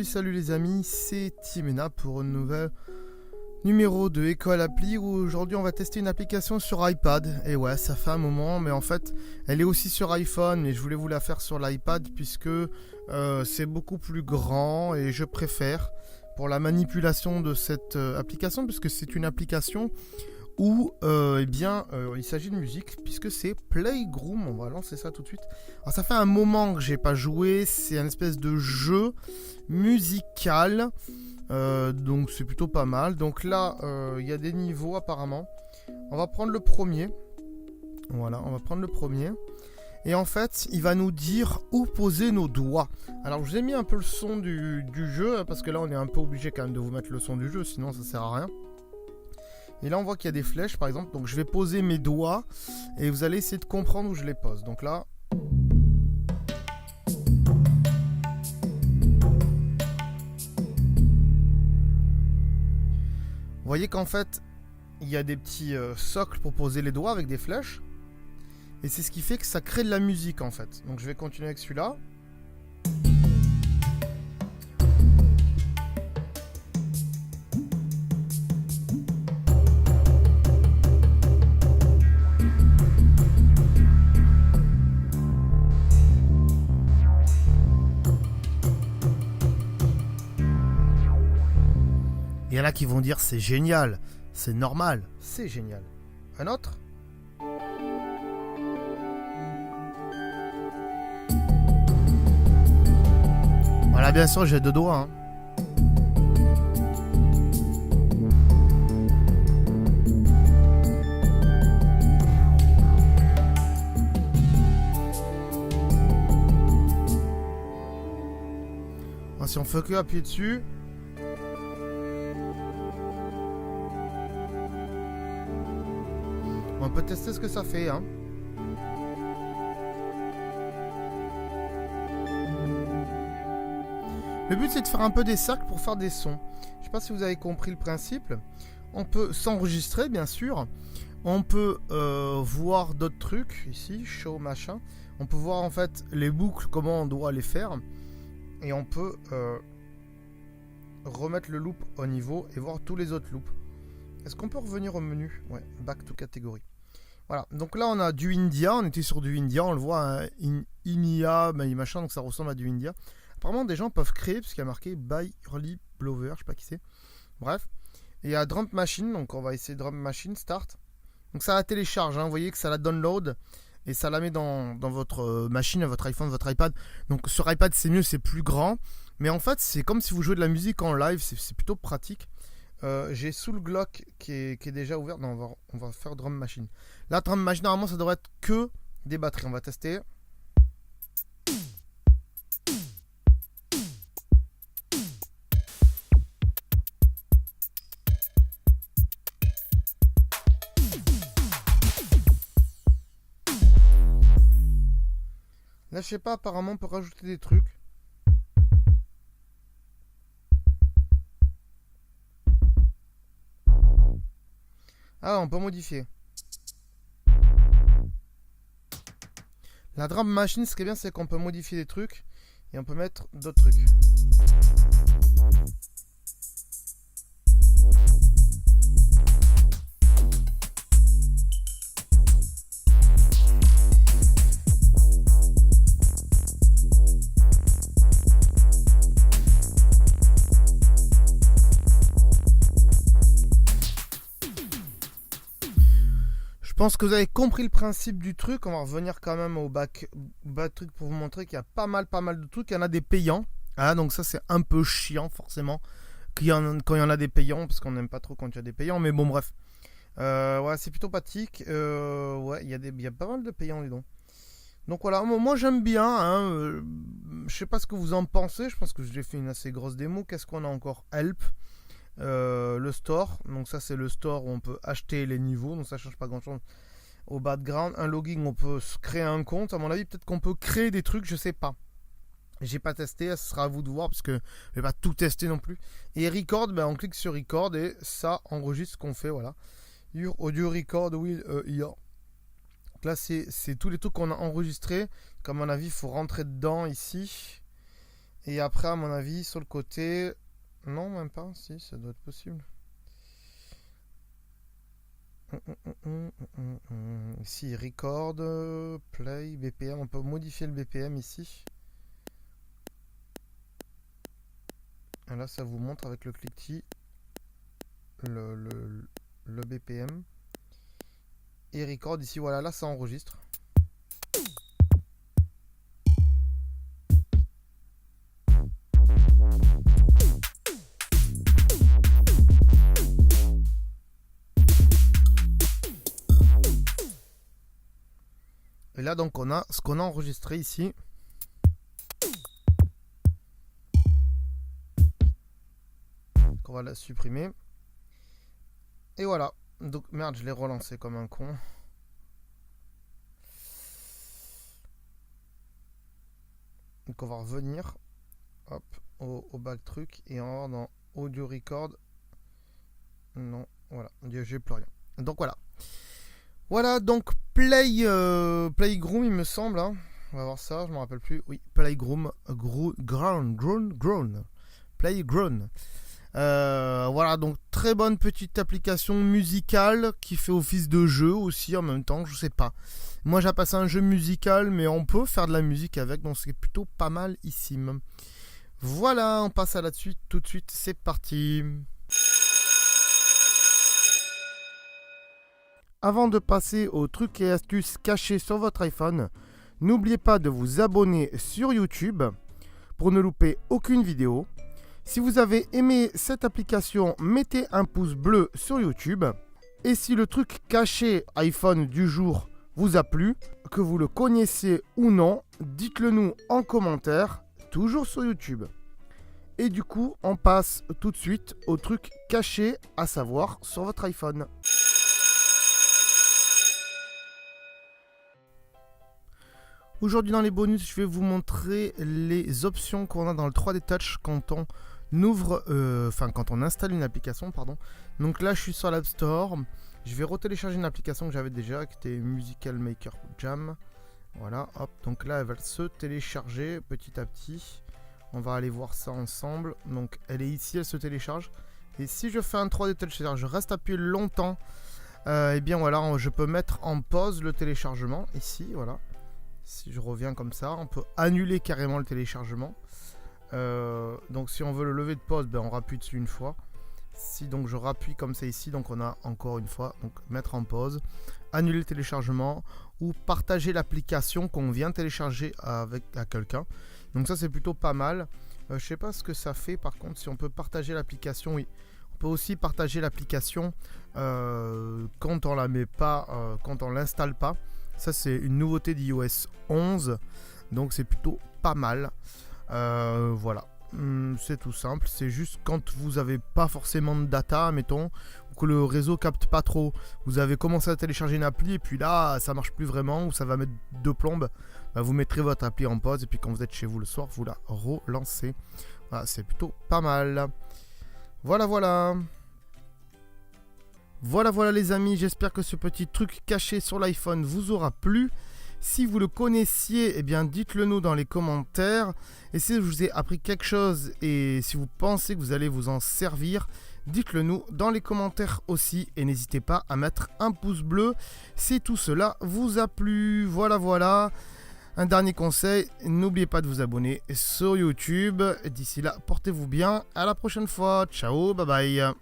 Salut les amis, c'est Timena pour une nouvelle numéro de École Appli où aujourd'hui on va tester une application sur iPad. Et ouais, ça fait un moment, mais en fait elle est aussi sur iPhone, mais je voulais vous la faire sur l'iPad puisque c'est beaucoup plus grand et je préfère pour la manipulation de cette application puisque c'est une application où il s'agit de musique puisque c'est Playground. On va lancer ça tout de suite. Alors ça fait un moment que j'ai pas joué, c'est un espèce de jeu musical, donc c'est plutôt pas mal. Donc là il y a des niveaux apparemment. On va prendre le premier. Voilà, on va prendre le premier. Et en fait, il va nous dire où poser nos doigts. Alors je vous ai mis un peu le son du jeu, parce que là on est un peu obligé quand même de vous mettre le son du jeu, sinon ça sert à rien. Et là on voit qu'il y a des flèches par exemple, donc je vais poser mes doigts et vous allez essayer de comprendre où je les pose. Donc là, vous voyez qu'en fait il y a des petits socles pour poser les doigts avec des flèches. Et c'est ce qui fait que ça crée de la musique en fait. Donc je vais continuer avec celui-là. Il y en a qui vont dire c'est génial, c'est normal, c'est génial. Un autre ? Voilà, bien sûr, j'ai deux doigts. Hein. Alors, si on fait que appuyer dessus. On peut tester ce que ça fait. Hein. Le but c'est de faire un peu des cercles pour faire des sons. Je ne sais pas si vous avez compris le principe. On peut s'enregistrer bien sûr. On peut voir d'autres trucs ici, show machin. On peut voir en fait les boucles, comment on doit les faire. Et on peut remettre le loop au niveau et voir tous les autres loops. Est-ce qu'on peut revenir au menu ? Ouais, back to catégorie. Voilà, donc là on a du India, on était sur du India, on le voit, Inia, machin, donc ça ressemble à du India. Apparemment des gens peuvent créer, parce qu'il y a marqué By Early Blower, je sais pas qui c'est. Bref, et il y a Drum Machine, donc on va essayer Drum Machine, Start. Donc ça la télécharge, hein, vous voyez que ça la download, et ça la met dans votre machine, votre iPhone, votre iPad. Donc sur iPad c'est mieux, c'est plus grand, mais en fait c'est comme si vous jouez de la musique en live, c'est plutôt pratique. J'ai Soul Glock qui est déjà ouvert. Non, on va faire Drum Machine. Là, Drum Machine, normalement, ça devrait être que des batteries. On va tester. Là, je sais pas, apparemment, on peut rajouter des trucs. Ah, on peut modifier. La Drum Machine, ce qui est bien, c'est qu'on peut modifier des trucs et on peut mettre d'autres trucs. Je pense que vous avez compris le principe du truc. On va revenir quand même au back truc pour vous montrer qu'il y a pas mal de trucs. Il y en a des payants. Ah, donc ça c'est un peu chiant forcément quand il y en a des payants, parce qu'on n'aime pas trop quand il y a des payants. Mais bon bref. Ouais, c'est plutôt pratique. Ouais, il y a pas mal de payants, dis donc. Donc voilà, moi j'aime bien. Hein, je sais pas ce que vous en pensez. Je pense que j'ai fait une assez grosse démo. Qu'est-ce qu'on a encore ? Help. Le store, donc ça c'est le store où on peut acheter les niveaux, donc ça change pas grand chose au background. Un login, on peut se créer un compte, à mon avis peut-être qu'on peut créer des trucs, je sais pas. J'ai pas testé, ce sera à vous de voir parce que je vais pas tout tester non plus. Et record, on clique sur record et ça enregistre ce qu'on fait, voilà. Your audio record will here. Donc là, c'est tous les trucs qu'on a enregistrés. Comme à mon avis, il faut rentrer dedans ici. Et après, à mon avis, sur le côté... Non, même pas. Si, ça doit être possible. Ici, record, play, BPM. On peut modifier le BPM ici. Et là, ça vous montre avec le cliquetis le BPM. Et record ici, voilà, là, ça enregistre. Et là, donc, on a ce qu'on a enregistré ici. On va la supprimer. Et voilà. Donc, merde, je l'ai relancé comme un con. Donc, on va revenir. Hop, au back truc. Et on va voir dans audio record. Non, voilà. J'ai plus rien. Donc, voilà. Voilà, donc Playground, il me semble. Hein. On va voir ça, je ne me rappelle plus. Oui, Playground. Playground. Voilà, donc très bonne petite application musicale qui fait office de jeu aussi en même temps, je sais pas. Moi j'ai passé un jeu musical, mais on peut faire de la musique avec, donc c'est plutôt pas mal ici. Voilà, on passe à la suite, tout de suite, c'est parti. Avant de passer aux trucs et astuces cachés sur votre iPhone, n'oubliez pas de vous abonner sur YouTube pour ne louper aucune vidéo. Si vous avez aimé cette application, mettez un pouce bleu sur YouTube. Et si le truc caché iPhone du jour vous a plu, que vous le connaissez ou non, dites-le nous en commentaire, toujours sur YouTube. Et du coup, on passe tout de suite au truc caché à savoir sur votre iPhone. Aujourd'hui dans les bonus, je vais vous montrer les options qu'on a dans le 3D Touch quand on quand on installe une application, pardon. Donc là, je suis sur l'App Store. Je vais retélécharger une application que j'avais déjà, qui était Musical Maker Jam. Voilà, hop. Donc là, elle va se télécharger petit à petit. On va aller voir ça ensemble. Donc elle est ici, elle se télécharge. Et si je fais un 3D Touch, c'est-à-dire je reste appuyé longtemps, et bien voilà, je peux mettre en pause le téléchargement ici, voilà. Si je reviens comme ça, on peut annuler carrément le téléchargement. Donc si on veut le lever de pause, on rappuie dessus une fois. Si donc je rappuie comme ça ici, donc on a encore une fois, donc mettre en pause, annuler le téléchargement ou partager l'application qu'on vient télécharger à quelqu'un. Donc ça c'est plutôt pas mal. Je sais pas ce que ça fait par contre, si on peut partager l'application, oui. On peut aussi partager l'application quand on la met pas, quand on l'installe pas. Ça c'est une nouveauté d'iOS 11, donc c'est plutôt pas mal. Voilà, c'est tout simple. C'est juste quand vous n'avez pas forcément de data, mettons, ou que le réseau capte pas trop, vous avez commencé à télécharger une appli et puis là ça marche plus vraiment, ou ça va mettre de plombe, vous mettrez votre appli en pause et puis quand vous êtes chez vous le soir, vous la relancez. Voilà, c'est plutôt pas mal. Voilà les amis, j'espère que ce petit truc caché sur l'iPhone vous aura plu. Si vous le connaissiez, eh bien dites-le nous dans les commentaires. Et si je vous ai appris quelque chose et si vous pensez que vous allez vous en servir, dites-le nous dans les commentaires aussi. Et n'hésitez pas à mettre un pouce bleu si tout cela vous a plu. Voilà. Un dernier conseil, n'oubliez pas de vous abonner sur YouTube. D'ici là, portez-vous bien. À la prochaine fois. Ciao, bye bye.